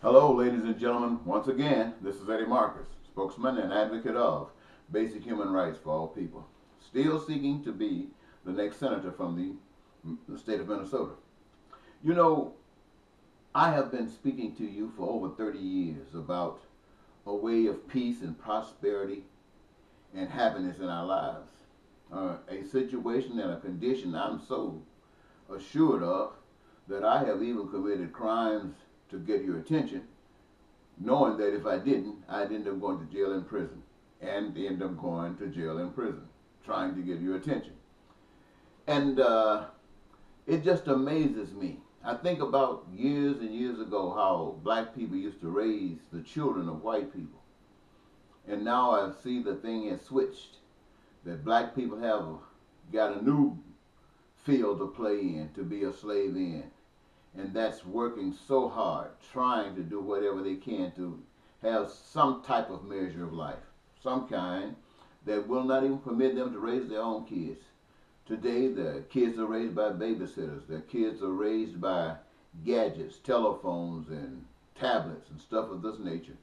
Hello, ladies and gentlemen. Once again, this is Eddie Marcus, spokesman and advocate of basic human rights for all people. Still seeking to be the next senator from the state of Minnesota. You know, I have been speaking to you for over 30 years about a way of peace and prosperity and happiness in our lives. A situation and a condition I'm so assured of that I have even committed crimes to get your attention, knowing that if I didn't, I'd end up going to jail and prison, and end up going to jail and prison, trying to get your attention. And it just amazes me. I think about years and years ago how black people used to raise the children of white people. And now I see the thing has switched, that black people have got a new field to play in, to be a slave in. And that's working so hard, trying to do whatever they can to have some type of measure of life, some kind that will not even permit them to raise their own kids. Today, the kids are raised by babysitters. Their kids are raised by gadgets, telephones, and tablets, and stuff of this nature.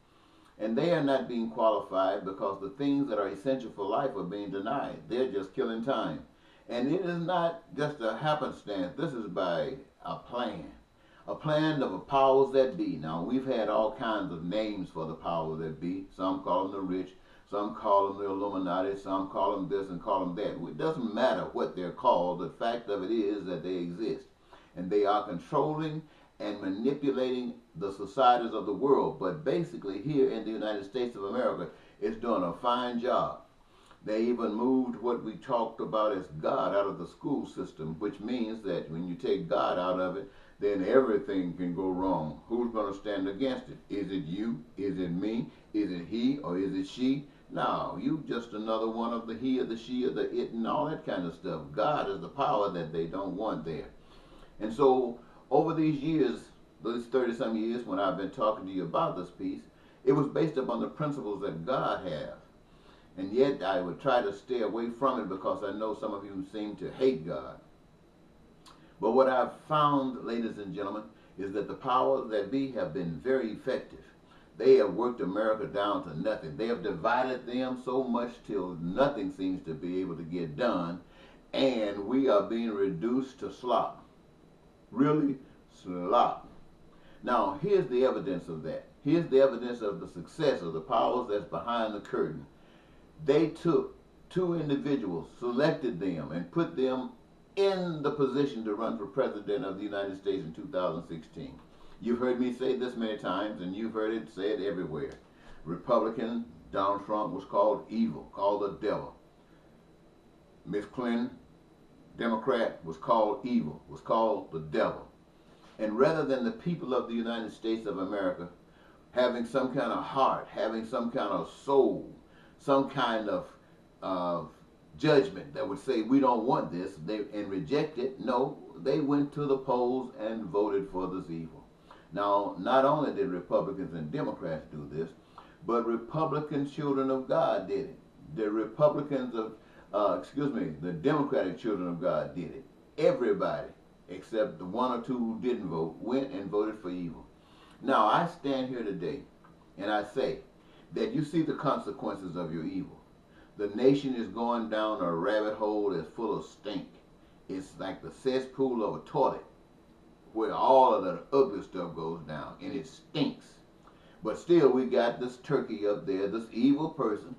And they are not being qualified because the things that are essential for life are being denied. They're just killing time. And it is not just a happenstance. This is by a plan. A plan of the powers that be. Now, we've had all kinds of names for the powers that be. Some call them the rich, some call them the Illuminati, some call them this and call them that. It doesn't matter what they're called. The fact of it is that they exist. And they are controlling and manipulating the societies of the world. But basically, here in the United States of America, it's doing a fine job. They even moved what we talked about as God out of the school system, which means that when you take God out of it, then everything can go wrong. Who's going to stand against it? Is it you? Is it me? Is it he or is it she? No, you just another one of the he or the she or the it and all that kind of stuff. God is the power that they don't want there. And so over these years, those 30-some years when I've been talking to you about this piece, it was based upon the principles that God has. And yet I would try to stay away from it because I know some of you seem to hate God. But what I've found, ladies and gentlemen, is that the powers that be have been very effective. They have worked America down to nothing. They have divided them so much till nothing seems to be able to get done. And we are being reduced to slop. Really, slop. Now, here's the evidence of that. Here's the evidence of the success of the powers that's behind the curtain. They took two individuals, selected them, and put them in the position to run for president of the United States in 2016. You've heard me say this many times, and you've heard it said everywhere. Republican Donald Trump was called evil, called the devil. Miss Clinton, Democrat, was called evil, was called the devil. And rather than the people of the United States of America having some kind of heart, having some kind of soul, some kind of judgment that would say we don't want this and reject it, no, they went to the polls and voted for this evil. Now, not only did Republicans and Democrats do this, but Republican children of God did it. The Republicans of, the Democratic children of God did it. Everybody, except the one or two who didn't vote, went and voted for evil. Now, I stand here today and I say that you see the consequences of your evil. The nation is going down a rabbit hole that's full of stink. It's like the cesspool of a toilet where all of the ugly stuff goes down, and it stinks. But still, we got this turkey up there, this evil person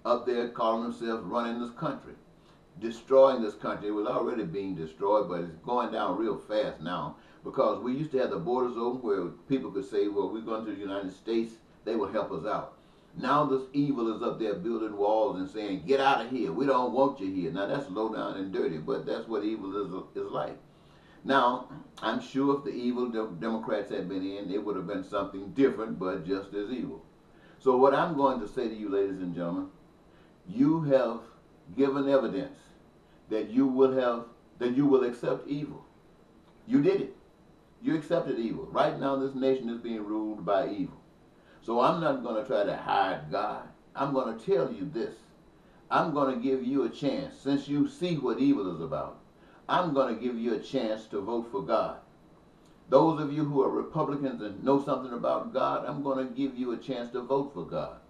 up there calling himself running this country, destroying this country. It was already being destroyed, but it's going down real fast now because we used to have the borders open where people could say, well, we're going to the United States, they will help us out. Now this evil is up there building walls and saying, get out of here. We don't want you here. Now that's low down and dirty, but that's what evil is like. Now, I'm sure if the evil Democrats had been in, it would have been something different, but just as evil. So what I'm going to say to you, ladies and gentlemen, you have given evidence that you will accept evil. You did it. You accepted evil. Right now this nation is being ruled by evil. So I'm not going to try to hide God. I'm going to tell you this. I'm going to give you a chance. Since you see what evil is about, I'm going to give you a chance to vote for God. Those of you who are Republicans and know something about God, I'm going to give you a chance to vote for God.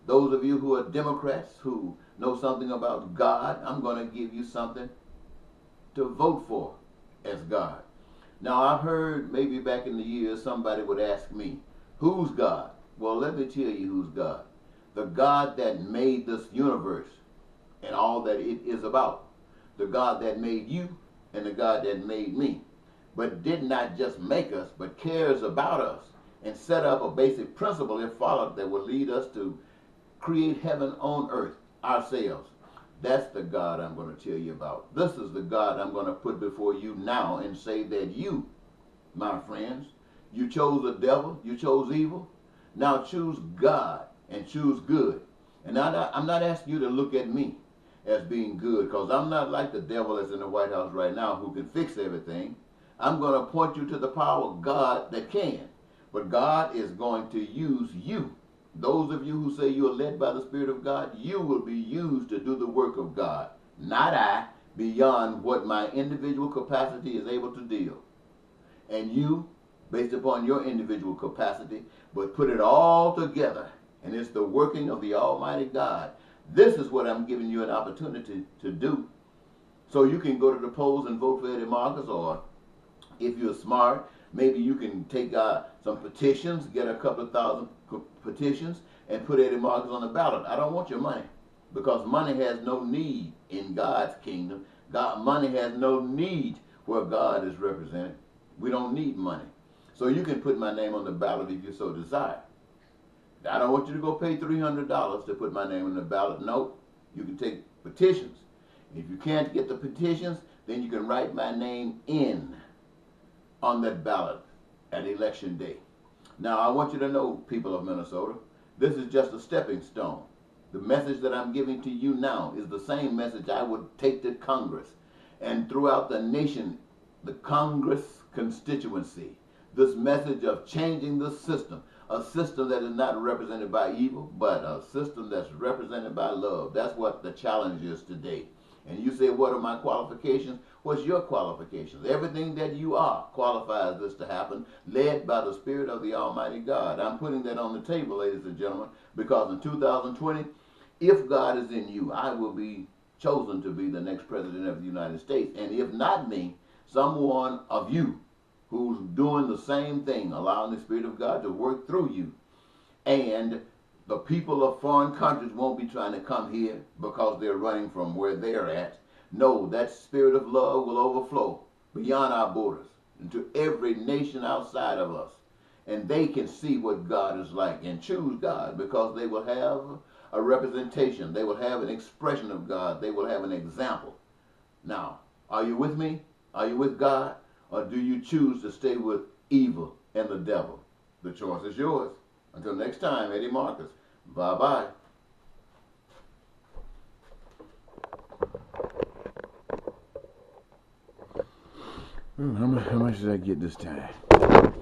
Those of you who are Democrats who know something about God, I'm going to give you something to vote for as God. Now, I've heard maybe back in the years somebody would ask me, who's God? Well, let me tell you who's God. The God that made this universe and all that it is about. The God that made you and the God that made me. But did not just make us, but cares about us and set up a basic principle if followed that will lead us to create heaven on earth ourselves. That's the God I'm going to tell you about. This is the God I'm going to put before you now and say that you, my friends, you chose the devil, you chose evil. Now choose God and choose good. And I'm not asking you to look at me as being good, because I'm not like the devil that's in the White House right now who can fix everything. I'm going to point you to the power of God that can. But God is going to use you. Those of you who say you are led by the Spirit of God, you will be used to do the work of God. Not I, beyond what my individual capacity is able to deal. And you, based upon your individual capacity, but put it all together. And it's the working of the Almighty God. This is what I'm giving you an opportunity to do. So you can go to the polls and vote for Eddie Marcus, or if you're smart, maybe you can take some petitions, get a couple of thousand petitions, and put Eddie Marcus on the ballot. I don't want your money, because money has no need in God's kingdom. Money has no need where God is represented. We don't need money. So you can put my name on the ballot if you so desire. I don't want you to go pay $300 to put my name on the ballot. No, you can take petitions. If you can't get the petitions, then you can write my name in on that ballot at election day. Now, I want you to know, people of Minnesota, this is just a stepping stone. The message that I'm giving to you now is the same message I would take to Congress and throughout the nation, the Congress constituency. This message of changing the system, a system that is not represented by evil, but a system that's represented by love. That's what the challenge is today. And you say, what are my qualifications? What's your qualifications? Everything that you are qualifies this to happen, led by the Spirit of the Almighty God. I'm putting that on the table, ladies and gentlemen, because in 2020, if God is in you, I will be chosen to be the next president of the United States. And if not me, someone of you who's doing the same thing, allowing the Spirit of God to work through you. And the people of foreign countries won't be trying to come here because they're running from where they're at. No, that spirit of love will overflow beyond our borders into every nation outside of us. And they can see what God is like and choose God, because they will have a representation. They will have an expression of God. They will have an example. Now, are you with me? Are you with God? Or do you choose to stay with evil and the devil? The choice is yours. Until next time, Eddie Marcus. Bye-bye. How much did I get this time?